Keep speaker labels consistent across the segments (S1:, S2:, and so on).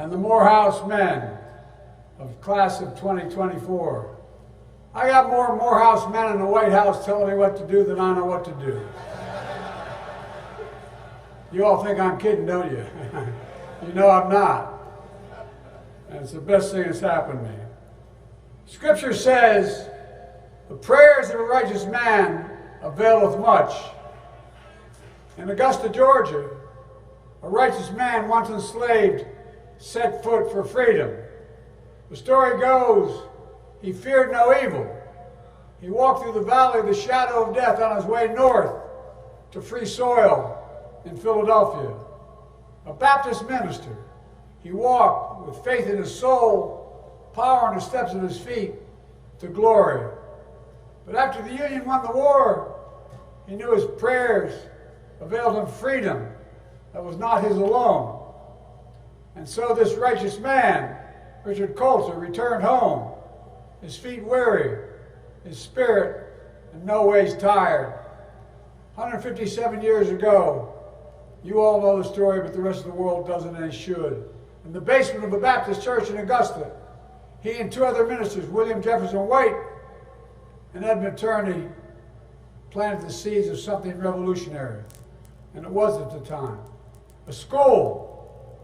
S1: and the Morehouse men of class of 2024. I got more Morehouse men in the White House telling me what to do than I know what to do. You all think I'm kidding, don't you? You know I'm not. And it's the best thing that's happened to me. Scripture says, the prayers of a righteous man availeth much. In Augusta, Georgia, a righteous man once enslaved set foot for freedom. The story goes, he feared no evil. He walked through the valley of the shadow of death on his way north to free soil in Philadelphia. A Baptist minister, he walked with faith in his soul, power in the steps of his feet to glory. But after the Union won the war, he knew his prayers availed him freedom that was not his alone. And so this righteous man, Richard Coulter, returned home, his feet weary, his spirit in no ways tired. 157 years ago, you all know the story, but the rest of the world doesn't and should. In the basement of a Baptist church in Augusta, he and two other ministers, William Jefferson White and Edmund Turney, planted the seeds of something revolutionary. And it was at the time. A school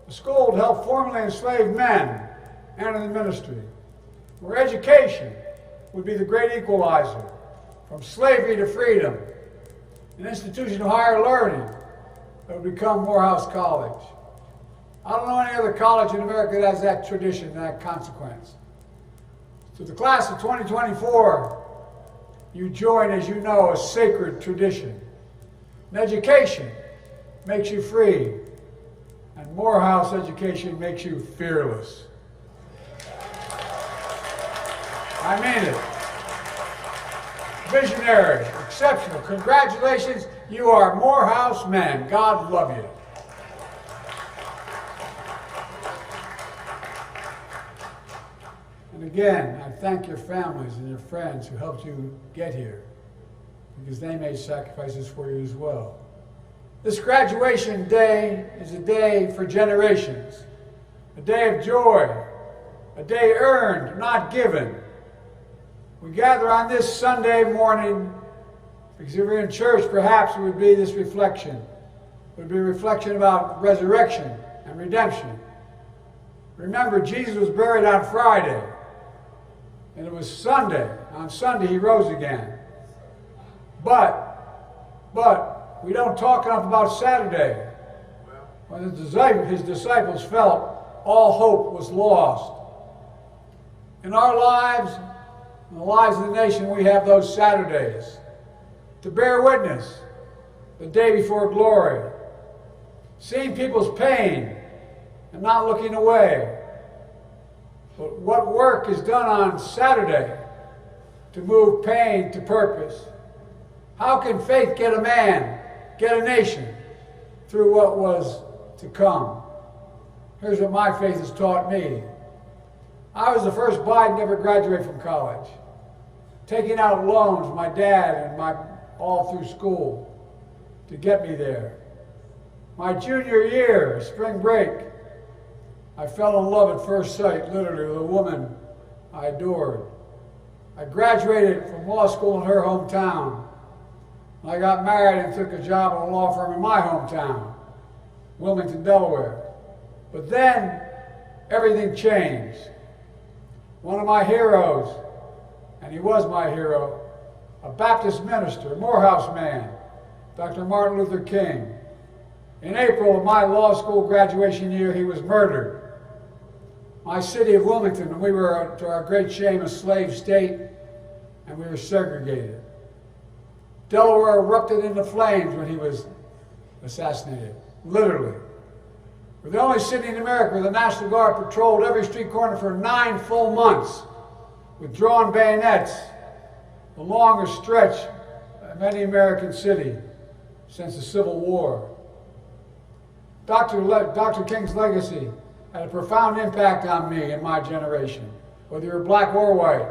S1: to help formerly enslaved men enter the ministry, where education would be the great equalizer from slavery to freedom, an institution of higher learning that would become Morehouse College. I don't know any other college in America that has that tradition, that consequence. To the class of 2024, you join, as you know, a sacred tradition. And education makes you free, and Morehouse education makes you fearless. I mean it. Visionary, exceptional. Congratulations, you are Morehouse men. God love you. And again, I thank your families and your friends who helped you get here, because they made sacrifices for you as well. This graduation day is a day for generations, a day of joy, a day earned, not given. We gather on this Sunday morning because if we're in church, perhaps it would be this reflection. It would be a reflection about resurrection and redemption. Remember, Jesus was buried on Friday, and it was Sunday. On Sunday, he rose again. But we don't talk enough about Saturday, when his disciples felt all hope was lost. In our lives, in the lives of the nation, we have those Saturdays to bear witness the day before glory, seeing people's pain and not looking away. But what work is done on Saturday to move pain to purpose? How can faith get a man, get a nation through what was to come? Here's what my faith has taught me. I was the first Biden to ever graduate from college, taking out loans, my dad and all through school, to get me there. My junior year, spring break, I fell in love at first sight, literally, with a woman I adored. I graduated from law school in her hometown. I got married and took a job at a law firm in my hometown, Wilmington, Delaware. But then, everything changed. One of my heroes, and he was my hero, a Baptist minister, a Morehouse man, Dr. Martin Luther King. In April of my law school graduation year, he was murdered. My city of Wilmington, we were, to our great shame, a slave state, and we were segregated. Delaware erupted into flames when he was assassinated, literally. We're the only city in America where the National Guard patrolled every street corner for 9 full months with drawn bayonets, the longest stretch of any American city since the Civil War. Dr. King's legacy had a profound impact on me and my generation, whether you were black or white.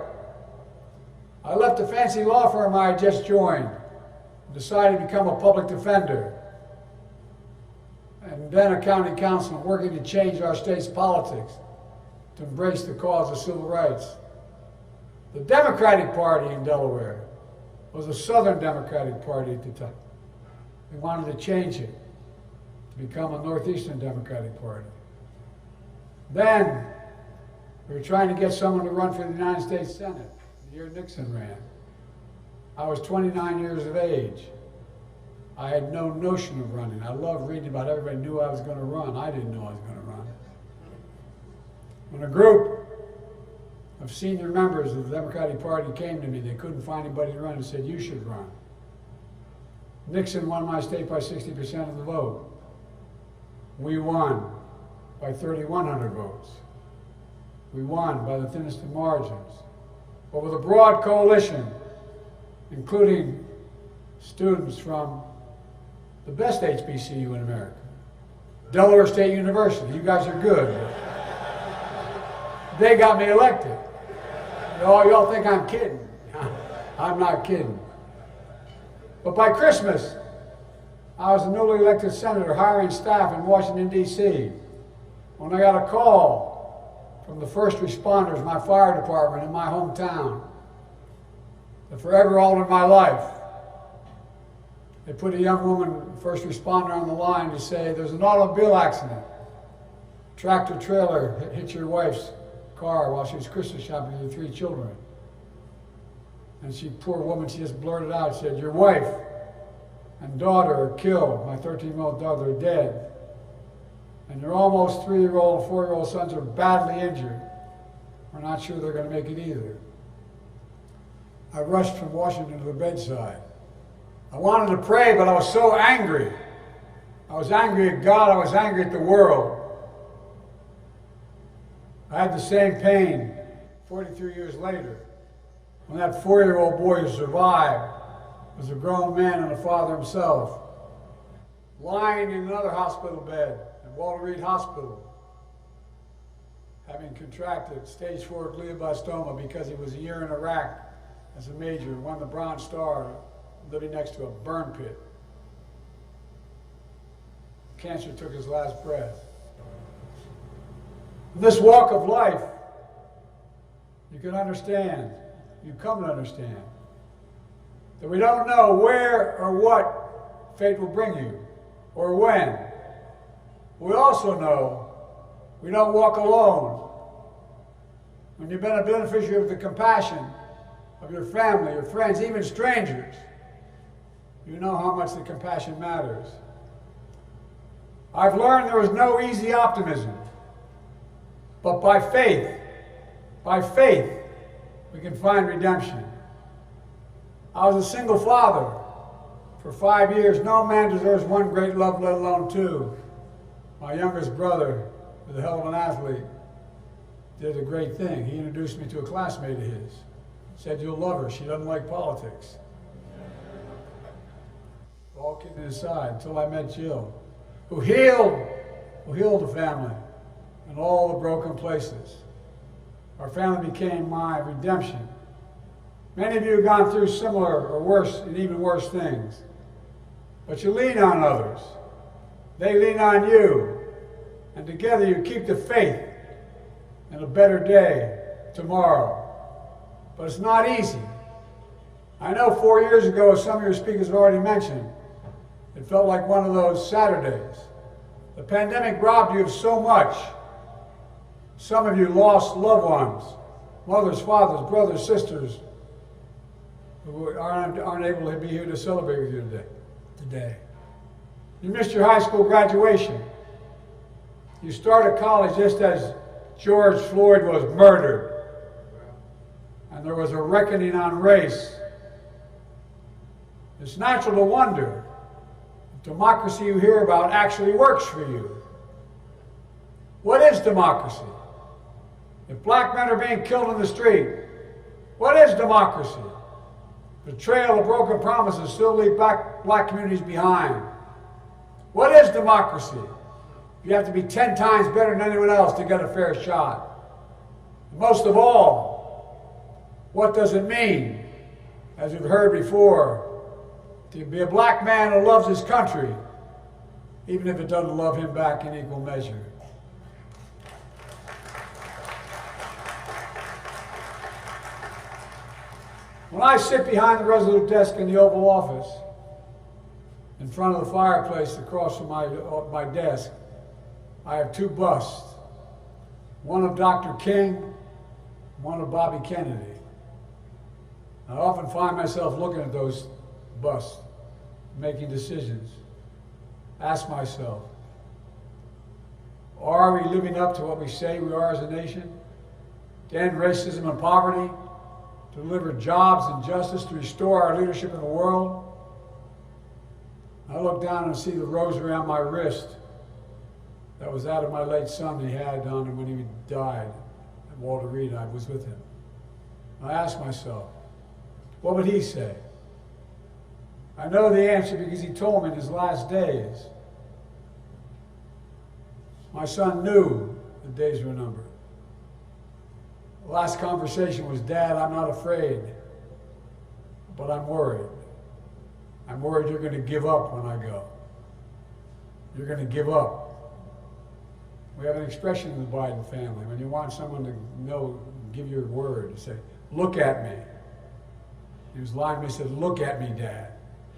S1: I left the fancy law firm I had just joined and decided to become a public defender. and then a county councilman working to change our state's politics to embrace the cause of civil rights. The Democratic Party in Delaware was a Southern Democratic Party at the time. We wanted to change it to become a Northeastern Democratic Party. Then we were trying to get someone to run for the United States Senate the year Nixon ran. I was 29 years of age. I had no notion of running. I loved reading about everybody knew I was going to run. I didn't know I was going to run. When a group of senior members of the Democratic Party came to me, they couldn't find anybody to run and said, "You should run." Nixon won my state by 60% of the vote. We won by 3,100 votes. We won by the thinnest of margins. But with a broad coalition, including students from the best HBCU in America, Delaware State University. You guys are good. They got me elected. Oh, y'all think I'm kidding. I'm not kidding. But by Christmas, I was a newly elected senator hiring staff in Washington, D.C. when I got a call from the first responders, my fire department in my hometown, that forever altered my life. They put a young woman, first responder, on the line to say, "There's an automobile accident. Tractor trailer hit your wife's car while she was Christmas shopping with her 3 children." And she, poor woman, she just blurted out, said, "Your wife and daughter are killed. My 13-year-old daughter are dead. And your almost 3-year-old and 4-year-old sons are badly injured. We're not sure they're going to make it either." I rushed from Washington to the bedside. I wanted to pray, but I was so angry. I was angry at God. I was angry at the world. I had the same pain 43 years later when that 4-year-old boy who survived was a grown man and a father himself, lying in another hospital bed at Walter Reed Hospital, having contracted stage 4 glioblastoma because he was a year in Iraq as a major, won the Bronze Star, living next to a burn pit. Cancer took his last breath. In this walk of life, you can understand, you come to understand, that we don't know where or what fate will bring you, or when. We also know we don't walk alone. When you've been a beneficiary of the compassion of your family, your friends, even strangers, you know how much the compassion matters. I've learned there is no easy optimism, but by faith, we can find redemption. I was a single father for 5 years. No man deserves one great love, let alone 2. My youngest brother, was a hell of an athlete, did a great thing. He introduced me to a classmate of his. Said, "You'll love her. She doesn't like politics." All kidding aside, until I met Jill, who healed the family in all the broken places. Our family became my redemption. Many of you have gone through similar or worse and even worse things. But you lean on others. They lean on you. And together you keep the faith in a better day tomorrow. But it's not easy. I know 4 years ago, as some of your speakers have already mentioned, it felt like one of those Saturdays. The pandemic robbed you of so much. Some of you lost loved ones, mothers, fathers, brothers, sisters, who aren't able to be here to celebrate with you today. You missed your high school graduation. You started college just as George Floyd was murdered. And there was a reckoning on race. It's natural to wonder if democracy you hear about actually works for you. What is democracy? If black men are being killed in the street, what is democracy? The trail of broken promises still leave black communities behind. What is democracy? You have to be 10 times better than anyone else to get a fair shot. And most of all, what does it mean, as we've heard before, to be a black man who loves his country, even if it doesn't love him back in equal measure. When I sit behind the resolute desk in the Oval Office, in front of the fireplace across from my desk, I have two busts, one of Dr. King, one of Bobby Kennedy. I often find myself looking at those busts, making decisions. Ask myself, are we living up to what we say we are as a nation? To end racism and poverty? To deliver jobs and justice? To restore our leadership in the world? I look down and see the rose around my wrist. That was that of my late son he had on him when he died at Walter Reed. I was with him. I asked myself, what would he say? I know the answer because he told me in his last days. My son knew the days were numbered. The last conversation was, Dad, I'm not afraid, but I'm worried. I'm worried you're going to give up when I go. You're going to give up. We have an expression in the Biden family. When you want someone to know, give your word, you say, look at me. He was lying to me, he said, look at me, Dad.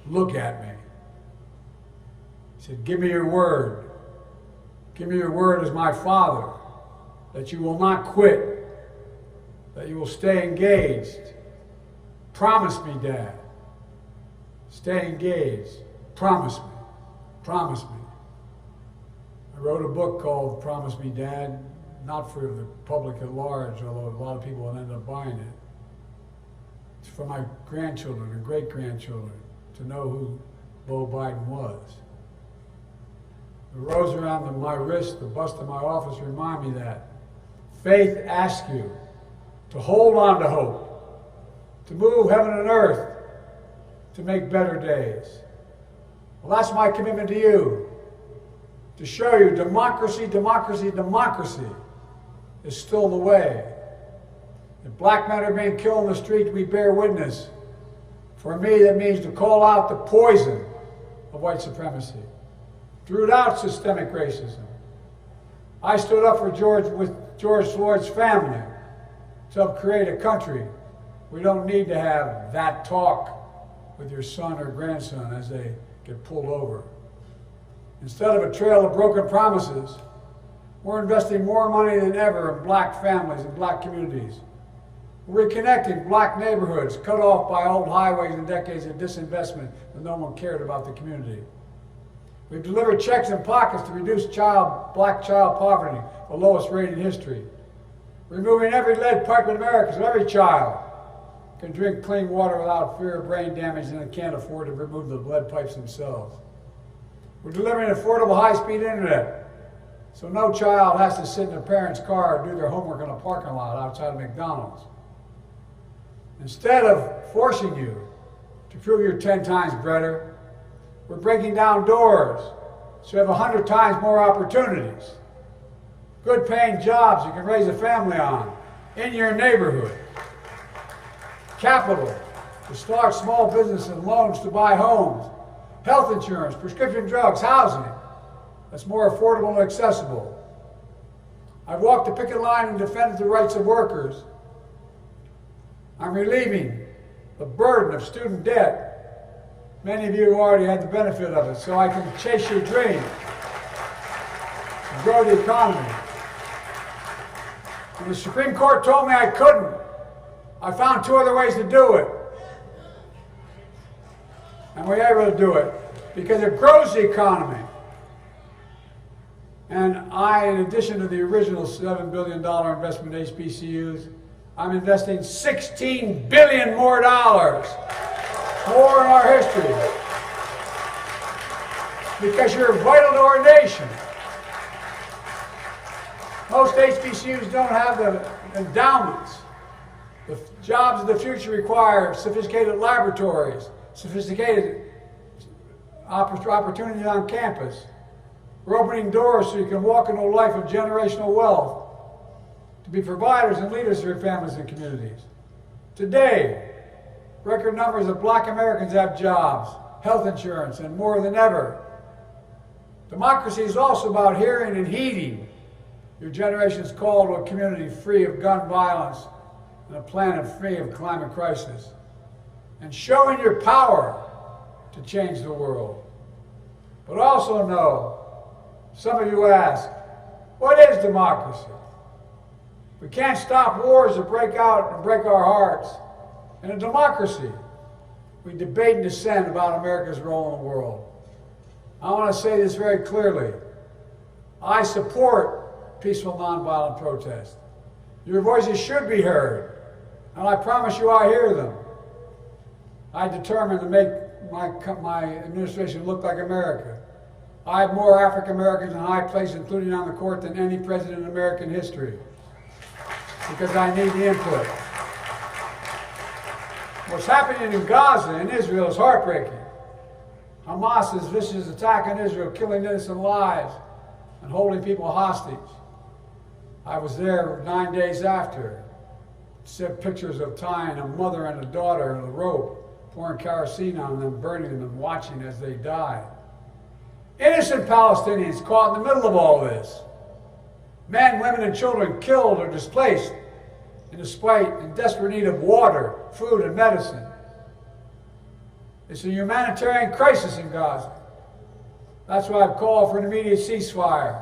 S1: Look at me. He said, give me your word. Give me your word as my father, that you will not quit, that you will stay engaged. Promise me, Dad. Stay engaged. Promise me. Promise me. I wrote a book called Promise Me, Dad, not for the public at large, although a lot of people will end up buying it. It's for my grandchildren and great-grandchildren to know who Beau Biden was. The rose around my wrist, the bust in my office remind me that. Faith asks you to hold on to hope, to move heaven and earth, to make better days. Well, that's my commitment to you, to show you democracy, democracy, democracy is still the way. If black men are being killed in the street, we bear witness. For me, that means to call out the poison of white supremacy, to root out systemic racism. I stood up for George Floyd's family to help create a country. We don't need to have that talk with your son or grandson as they get pulled over. Instead of a trail of broken promises, we're investing more money than ever in black families and black communities. We're reconnecting black neighborhoods cut off by old highways and decades of disinvestment when no one cared about the community. We've delivered checks in pockets to reduce black child poverty, the lowest rate in history. Removing every lead pipe in America so every child can drink clean water without fear of brain damage and can't afford to remove the lead pipes themselves. We're delivering affordable high-speed internet so no child has to sit in a parent's car or do their homework in a parking lot outside of McDonald's. Instead of forcing you to prove you're 10 times better, we're breaking down doors so you have 100 times more opportunities. Good paying jobs you can raise a family on in your neighborhood. Capital to start small business and loans to buy homes. Health insurance, prescription drugs, housing that's more affordable and accessible. I've walked the picket line and defended the rights of workers. I'm relieving the burden of student debt. Many of you have already had the benefit of it, so I can chase your dreams and grow the economy. When the Supreme Court told me I couldn't, I found two other ways to do it. And we're able to do it because it grows the economy. And I, in addition to the original $7 billion investment in HBCUs, I'm investing $16 billion more in our history. Because you're vital to our nation. Most HBCUs don't have the endowments. The jobs of the future require sophisticated laboratories, sophisticated opportunities on campus. We're opening doors so you can walk into a life of generational wealth, to be providers and leaders for your families and communities. Today, record numbers of black Americans have jobs, health insurance, and more than ever, Democracy is also about hearing and heeding your generation's call to a community free of gun violence and a planet free of climate crisis, and showing your power to change the world. But also know, some of you ask, what is democracy? We can't stop wars that break out and break our hearts. In a democracy, we debate and dissent about America's role in the world. I want to say this very clearly. I support peaceful, nonviolent protest. Your voices should be heard, and I promise you I hear them. I determined to make my administration look like America. I have more African Americans in high places, including on the court, than any president in American history, because I need the input. What's happening in Gaza and Israel is heartbreaking. Hamas's vicious attack on Israel, killing innocent lives and holding people hostage. I was there 9 days after. Sent pictures of tying a mother and a daughter in a rope, pouring kerosene on them, burning them, and watching as they died. Innocent Palestinians caught in the middle of all this. Men, women, and children killed or displaced in desperate need of water, food, and medicine. It's a humanitarian crisis in Gaza. That's why I've called for an immediate ceasefire.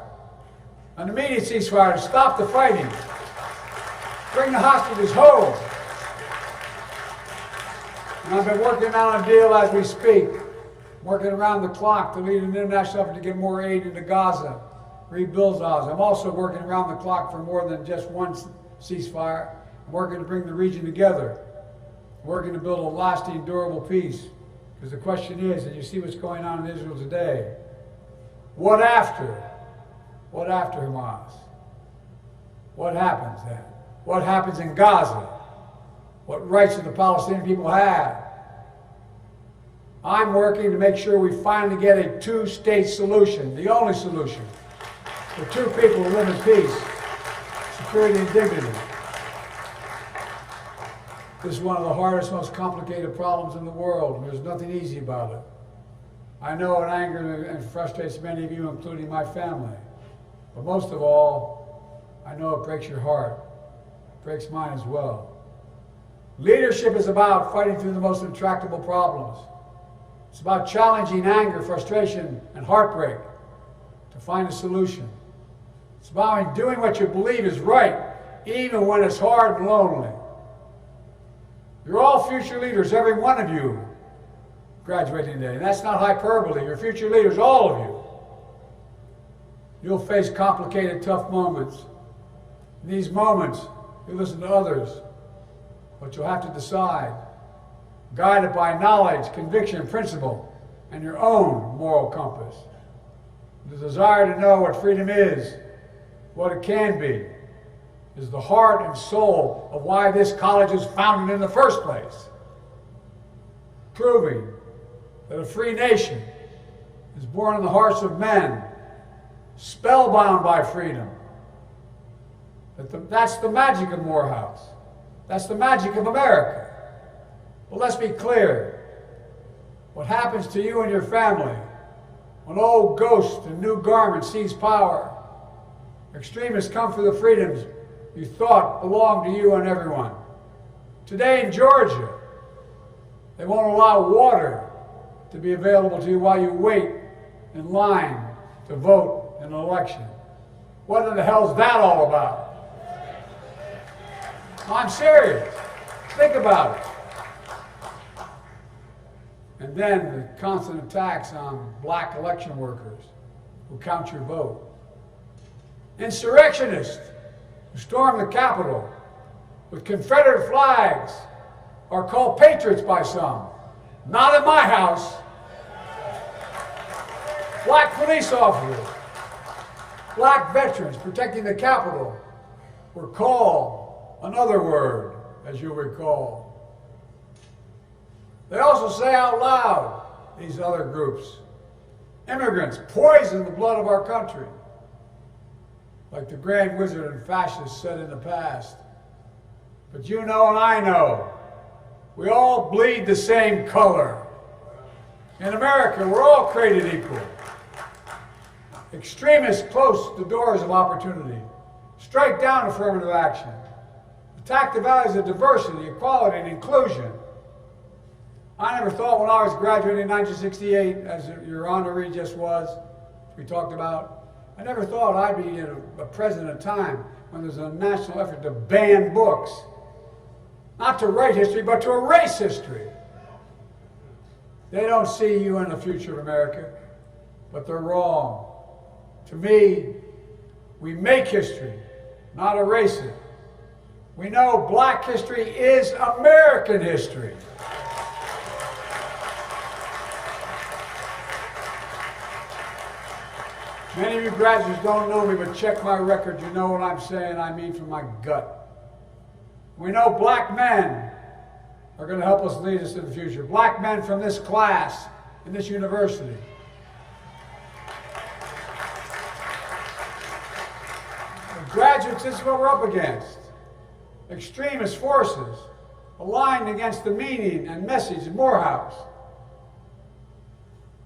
S1: An immediate ceasefire to stop the fighting. Bring the hostages home. And I've been working on a deal as we speak, working around the clock to lead an international effort to get more aid into Gaza, rebuild Gaza. I'm also working around the clock for more than just one ceasefire. I'm working to bring the region together, working to build a lasting, durable peace. Because the question is, and you see what's going on in Israel today, what after? What after Hamas? What happens then? What happens in Gaza? What rights do the Palestinian people have? I'm working to make sure we finally get a two-state solution, the only solution, for two people to live in peace, security, and dignity. This is one of the hardest, most complicated problems in the world, and there's nothing easy about it. I know it angers and frustrates many of you, including my family. But most of all, I know it breaks your heart. It breaks mine as well. Leadership is about fighting through the most intractable problems. It's about challenging anger, frustration, and heartbreak to find a solution. It's about doing what you believe is right, even when it's hard and lonely. You're all future leaders, every one of you graduating today. And that's not hyperbole. You're future leaders, all of you. You'll face complicated, tough moments. In these moments, you listen to others, but you'll have to decide, guided by knowledge, conviction, principle, and your own moral compass. The desire to know what freedom is, what it can be, is the heart and soul of why this college was founded in the first place. Proving that a free nation is born in the hearts of men, spellbound by freedom. That's the magic of Morehouse. That's the magic of America. But let's be clear. What happens to you and your family when old ghosts in new garments seize power? Extremists come for the freedoms you thought belonged to you and everyone. Today in Georgia, they won't allow water to be available to you while you wait in line to vote in an election. What in the hell is that all about? I'm serious. Think about it. And then the constant attacks on black election workers who count your vote. Insurrectionists who storm the Capitol with Confederate flags are called patriots by some. Not in my house. Black police officers, black veterans protecting the Capitol were called another word, as you'll recall. They also say out loud, these other groups, immigrants poison the blood of our country. Like the grand wizard and fascists said in the past. But you know and I know, we all bleed the same color. In America, we're all created equal. Extremists close the doors of opportunity, strike down affirmative action, attack the values of diversity, equality, and inclusion. I never thought when I was graduating in 1968, as your honorary just was, we talked about, I never thought I'd be a president at a time when there's a national effort to ban books. Not to write history, but to erase history. They don't see you in the future of America, but they're wrong. To me, we make history, not erase it. We know black history is American history. Many of you graduates don't know me, but check my record. You know what I'm saying. I mean from my gut. We know black men are going to help us lead us in the future. Black men from this class in this university. The graduates, this is what we're up against. Extremist forces aligned against the meaning and message of Morehouse.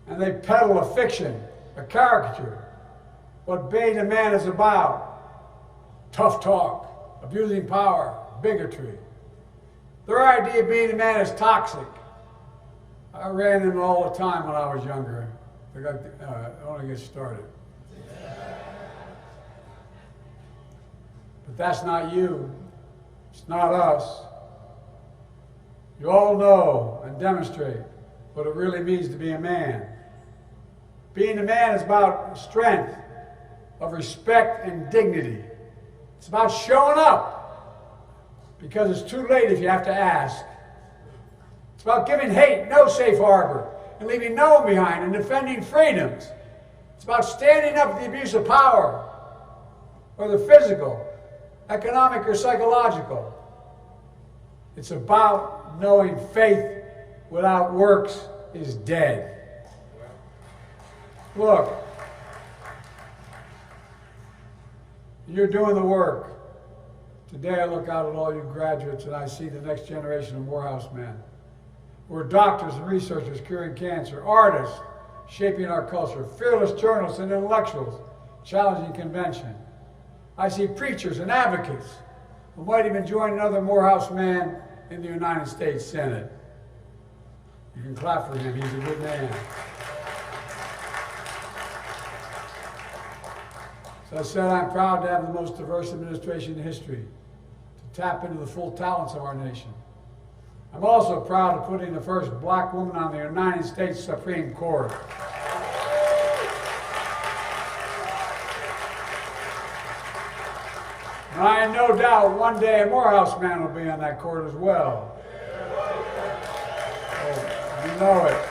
S1: And they peddle a fiction, a caricature. What being a man is about. Tough talk, abusing power, bigotry. Their idea of being a man is toxic. I ran them all the time when I was younger. I want to get started. But that's not you. It's not us. You all know and demonstrate what it really means to be a man. Being a man is about strength, of respect and dignity. It's about showing up, because it's too late if you have to ask. It's about giving hate no safe harbor and leaving no one behind and defending freedoms. It's about standing up to the abuse of power, whether physical, economic, or psychological. It's about knowing faith without works is dead. Look, you're doing the work. Today I look out at all you graduates and I see the next generation of Morehouse men. We're doctors and researchers curing cancer, artists shaping our culture, fearless journalists and intellectuals challenging convention. I see preachers and advocates who might even join another Morehouse man in the United States Senate. You can clap for him, he's a good man. So I said, I'm proud to have the most diverse administration in history, to tap into the full talents of our nation. I'm also proud of putting the first black woman on the United States Supreme Court. And I have no doubt one day a Morehouse man will be on that court as well. So, you know it.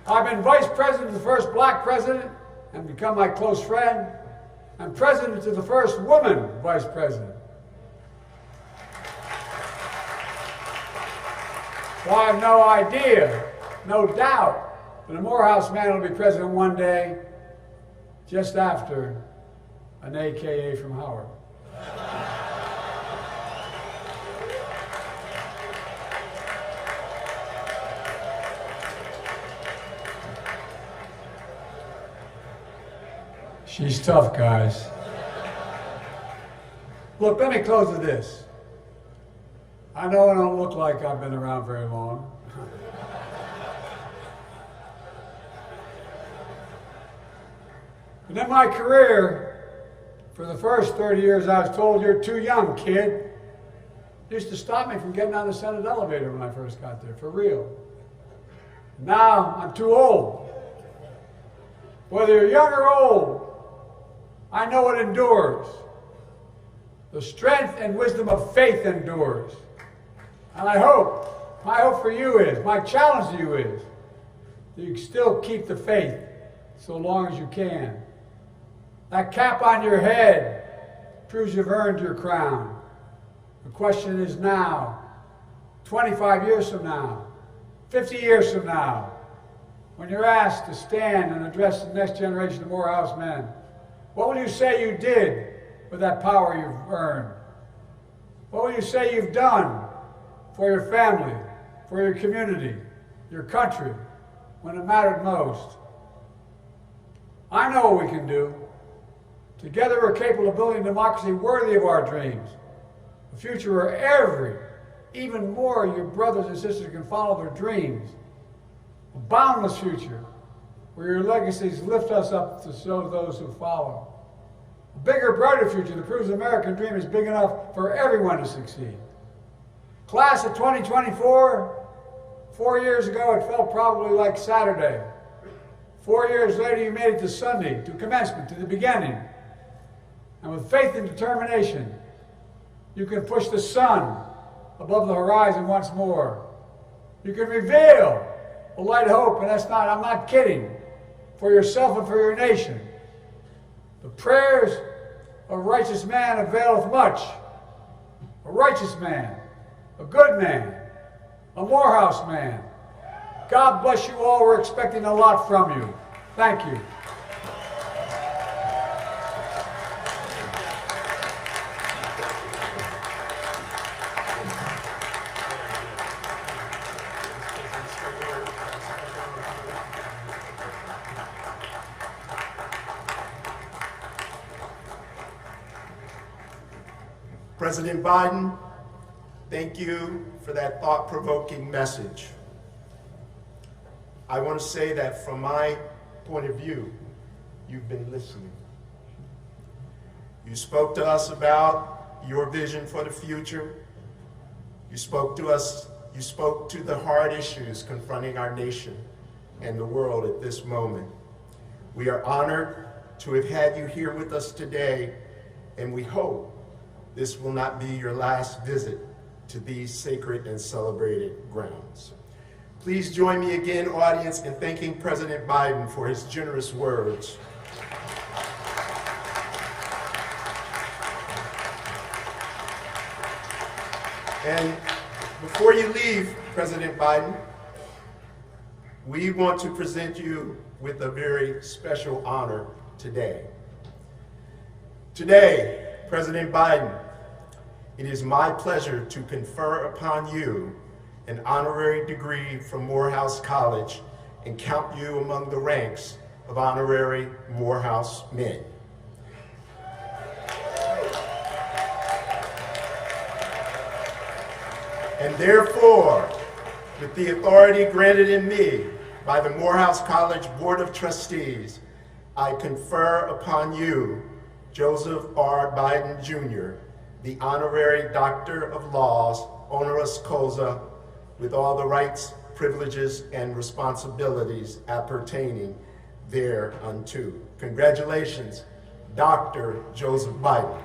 S1: I've been vice president to the first black president and become my close friend. I'm president to the first woman vice president. So I have no idea, no doubt, that a Morehouse man will be president one day, just after an AKA from Howard. She's tough, guys. Look, let me close with this. I know I don't look like I've been around very long. But in my career, for the first 30 years, I was told, you're too young, kid. It used to stop me from getting on the Senate elevator when I first got there, for real. Now, I'm too old. Whether you're young or old, I know it endures. The strength and wisdom of faith endures. And my hope for you is, my challenge to you is, that you still keep the faith so long as you can. That cap on your head proves you've earned your crown. The question is now, 25 years from now, 50 years from now, when you're asked to stand and address the next generation of Morehouse men, what will you say you did with that power you've earned? What will you say you've done for your family, for your community, your country, when it mattered most? I know what we can do. Together we're capable of building a democracy worthy of our dreams. A future where even more your brothers and sisters can follow their dreams. A boundless future where your legacies lift us up to show those who follow. A bigger, brighter future that proves the American dream is big enough for everyone to succeed. Class of 2024, 4 years ago it felt probably like Saturday. 4 years later you made it to Sunday, to commencement, to the beginning. And with faith and determination, you can push the sun above the horizon once more. You can reveal a light of hope, and I'm not kidding, for yourself and for your nation. The prayers of a righteous man availeth much. A righteous man, a good man, a Morehouse man. God bless you all. We're expecting a lot from you. Thank you.
S2: President Biden, thank you for that thought-provoking message. I want to say that from my point of view, you've been listening. You spoke to us about your vision for the future. You spoke to the hard issues confronting our nation and the world at this moment. We are honored to have had you here with us today, and we hope this will not be your last visit to these sacred and celebrated grounds. Please join me again, audience, in thanking President Biden for his generous words. And before you leave, President Biden, we want to present you with a very special honor today. Today, President Biden, it is my pleasure to confer upon you an honorary degree from Morehouse College and count you among the ranks of honorary Morehouse men. And therefore, with the authority granted in me by the Morehouse College Board of Trustees, I confer upon you, Joseph R. Biden, Jr., the Honorary Doctor of Laws, honoris causa, with all the rights, privileges, and responsibilities appertaining thereunto. Congratulations, Dr. Joseph Biden.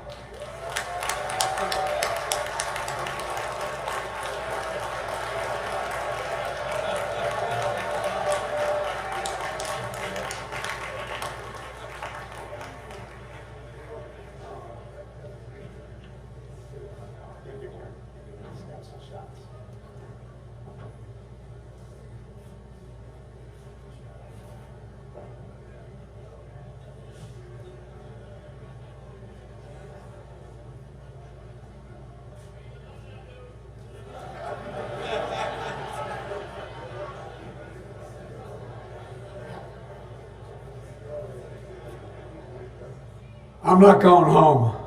S1: I'm not going home.